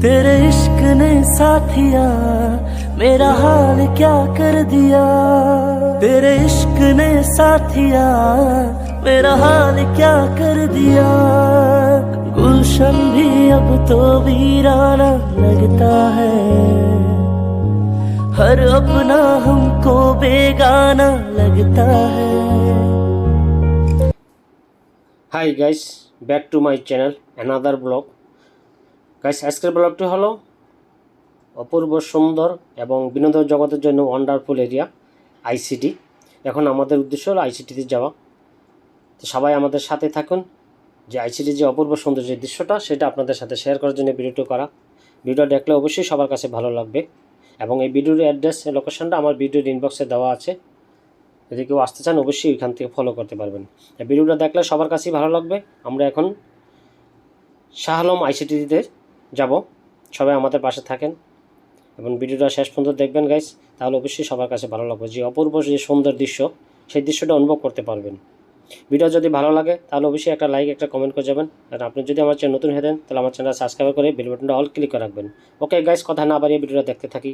तेरे इश्क ने साथिया मेरा हाल क्या कर दिया, तेरे इश्क ने साथिया मेरा हाल क्या कर दिया। गुलशन भी अब तो वीराना लगता है, हर अपना हमको बेगाना लगता है। Hi guys, back to my channel another blog. Guys, আজকের ব্লগটি হলো অপূর্ব সুন্দর এবং বিনোদন জগতের জন্য ওয়ান্ডারফুল এরিয়া আই-সিটি। এখন আমাদের উদ্দেশ্য হলো আই-সিটিতে যাওয়া। তো সবাই আমাদের সাথে থাকুন, যে আই-সিটির যে অপূর্ব সুন্দর যে দৃশ্যটা সেটা আপনাদের সাথে শেয়ার করার জন্য ভিডিওটি করা। ভিডিও দেখলে অবশ্যই সবার কাছে ভালো লাগবে এবং এই ভিডিওর অ্যাড্রেস লোকেশনটা আমার ভিডিওর ইনবক্সে দেওয়া আছে। যদি কেউ আসতে চান অবশ্যই ওইখান থেকে ফলো করতে পারবেন। ভিডিওটা দেখলে সবার কাছেই ভালো লাগবে। আমরা এখন শাহ আলম আই-সিটিতে যাব, সবাই আমাদের পাশে থাকেন এবং ভিডিওটা শেষ পর্যন্ত দেখবেন গাইস, তাহলে অবশ্যই সবার কাছে ভালো লাগবে। যে অপূর্ব যে সুন্দর দৃশ্য সেই দৃশ্যটা অনুভব করতে পারবেন। ভিডিও যদি ভালো লাগে তাহলে অবশ্যই একটা লাইক একটা কমেন্ট করে যাবেন। আর আপনি যদি আমার চ্যানেল নতুন হয়ে দেন তাহলে আমার চ্যানেল সাবস্ক্রাইব করে বেল বাটনটা অল ক্লিক করে রাখবেন। ওকে গাইস, কথা না বাড়িয়ে ভিডিওটা দেখতে থাকি।